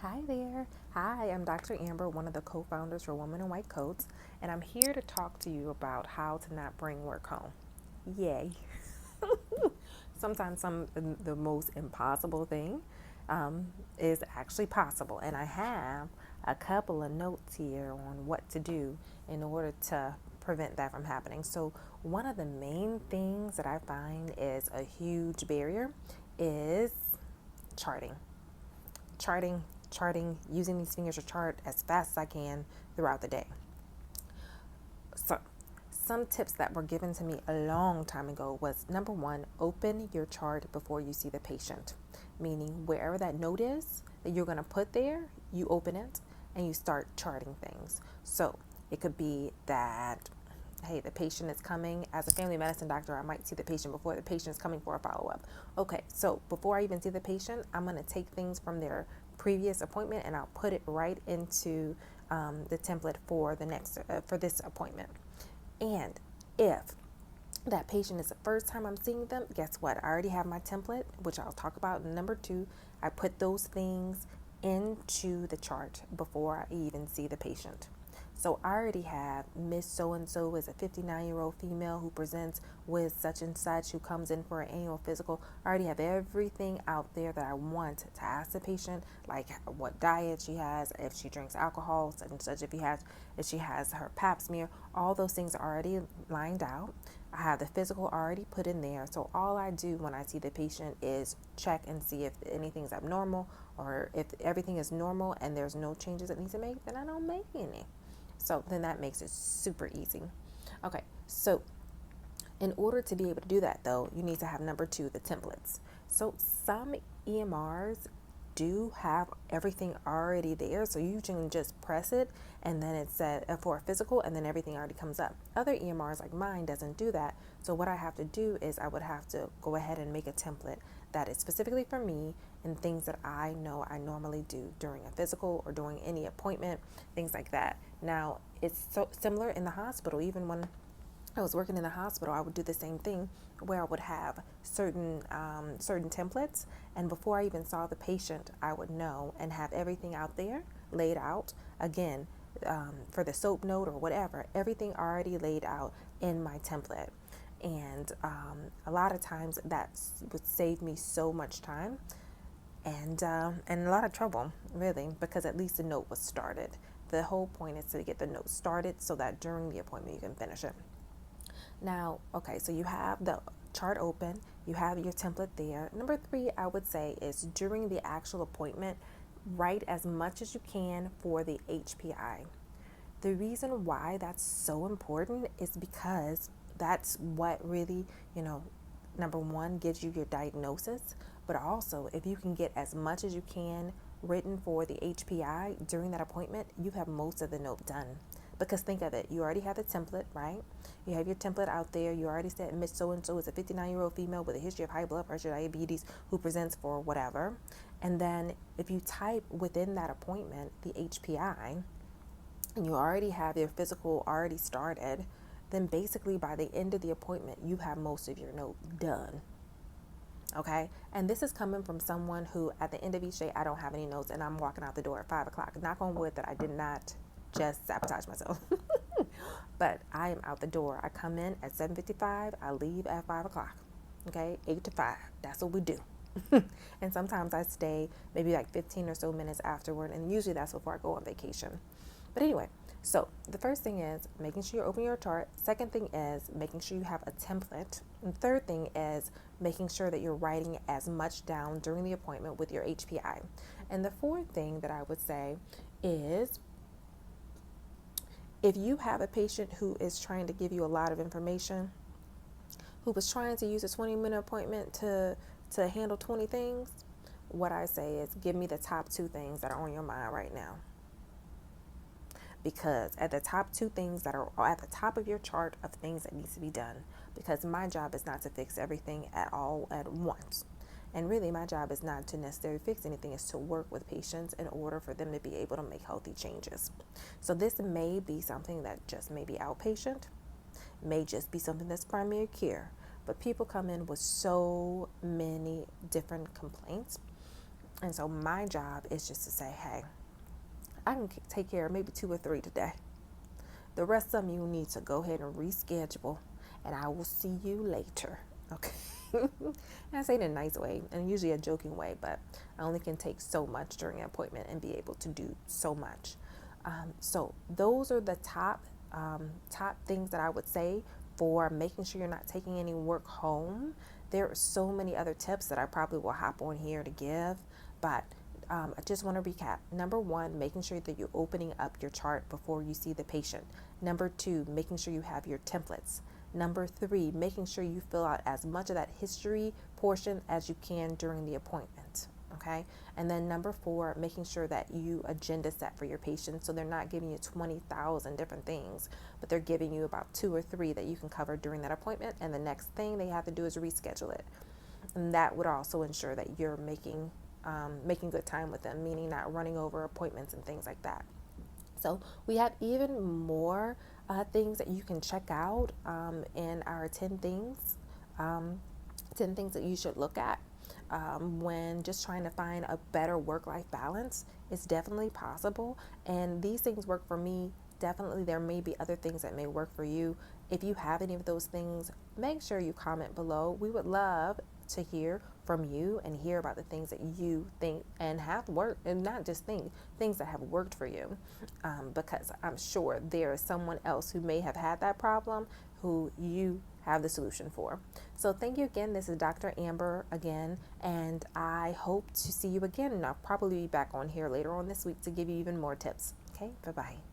Hi there. Hi, I'm Dr. Amber, one of the co founders for Women in White Coats, and I'm here to talk to you about how to not bring work home. Yay. Sometimes the most impossible thing is actually possible, and I have a couple of notes here on what to do in order to prevent that from happening. So, one of the main things that I find is a huge barrier is charting charting, using these fingers to chart as fast as I can throughout the day. So, some tips that were given to me a long time ago was number one, open your chart before you see the patient. Meaning, wherever that note is that you're going to put there, you open it and you start charting things. So, it could be that, hey, the patient is coming. As a family medicine doctor, I might see the patient before the patient is coming for a follow up. Okay, so before I even see the patient, I'm going to take things from their previous appointment and I'll put it right into the template for the next for this appointment. And if that patient is the first time I'm seeing them, guess what? I already have my template, which I'll talk about in number two. I put those things into the chart before I even see the patient. So I already have Miss So and so is a 59-year-old female who presents with such and such, who comes in for an annual physical. I already have everything out there that I want to ask the patient, like what diet she has, if she drinks alcohol, such and such, if she has her pap smear. All those things are already lined out. I have the physical already put in there. So all I do when I see the patient is check and see if anything's abnormal, or if everything is normal and there's no changes that need to make, then I don't make any. So then that makes it super easy. Okay, so in order to be able to do that, though, you need to have number two, the templates. So some EMRs do have everything already there, so you can just press it and then it's set for a physical, and then everything already comes up. Other EMRs like mine doesn't do that. So what I have to do is I would have to go ahead and make a template that is specifically for me and things that I know I normally do during a physical or during any appointment, things like that. Now, it's so similar in the hospital. Even when I was working in the hospital, I would do the same thing where I would have certain templates, and before I even saw the patient, I would know and have everything out there laid out. Again, for the soap note or whatever, everything already laid out in my template. And a lot of times that would save me so much time and a lot of trouble, really, because at least the note was started. The whole point is to get the note started so that during the appointment you can finish it. Now, okay, so you have the chart open, you have your template there. Number three, I would say, is during the actual appointment, write as much as you can for the HPI. The reason why that's so important is because that's what really, number one, gives you your diagnosis, but also if you can get as much as you can written for the HPI during that appointment, you have most of the note done. Because think of it, you already have the template, right? You have your template out there. You already said Miss So and so is a 59-year-old female with a history of high blood pressure, diabetes, who presents for whatever. And then if you type within that appointment the HPI, and you already have your physical already started, then basically by the end of the appointment, you have most of your note done. Okay, and this is coming from someone who, at the end of each day, I don't have any notes, and I'm walking out the door at 5 o'clock. Knock on wood that I did not just sabotage myself. But I am out the door. I come in at 7:55. I leave at 5 o'clock. Okay, 8 to 5. That's what we do. And sometimes I stay maybe like 15 or so minutes afterward, and usually that's before I go on vacation. But anyway, so the first thing is making sure you open your chart. Second thing is making sure you have a template. And third thing is making sure that you're writing as much down during the appointment with your HPI. And the fourth thing that I would say is if you have a patient who is trying to give you a lot of information, who was trying to use a 20-minute appointment to handle 20 things, what I say is give me the top two things that are on your mind right now. Because at the top two things that are at the top of your chart of things that needs to be done, because my job is not to fix everything at all at once. And really my job is not to necessarily fix anything, is to work with patients in order for them to be able to make healthy changes. So this may be something that just may be outpatient, may just be something that's primary care, but people come in with so many different complaints And so my job is just to say, hey, I can take care of maybe 2 or 3 today. The rest of them you need to go ahead and reschedule, and I will see you later. Okay. And I say it in a nice way and usually a joking way, but I only can take so much during an appointment and be able to do so much. So those are the top things that I would say for making sure you're not taking any work home. There are so many other tips that I probably will hop on here to give, but I just want to recap. Number one, making sure that you're opening up your chart before you see the patient. Number two, making sure you have your templates. Number three, making sure you fill out as much of that history portion as you can during the appointment. Okay. And then number four, making sure that you agenda set for your patients so they're not giving you 20,000 different things, but they're giving you about 2 or 3 that you can cover during that appointment. And the next thing they have to do is reschedule it. And that would also ensure that you're making good time with them, meaning not running over appointments and things like that. So we have even more things that you can check out in our 10 things, 10 things that you should look at when just trying to find a better work-life balance. It's definitely possible, and these things work for me. Definitely there may be other things that may work for you. If you have any of those things, make sure you comment below. We would love to hear from you and hear about the things that you think and have worked, and not just things that have worked for you, because I'm sure there is someone else who may have had that problem who you have the solution for. So thank you again. This is Dr. Amber again, and I hope to see you again, and I'll probably be back on here later on this week to give you even more tips. Okay, bye-bye.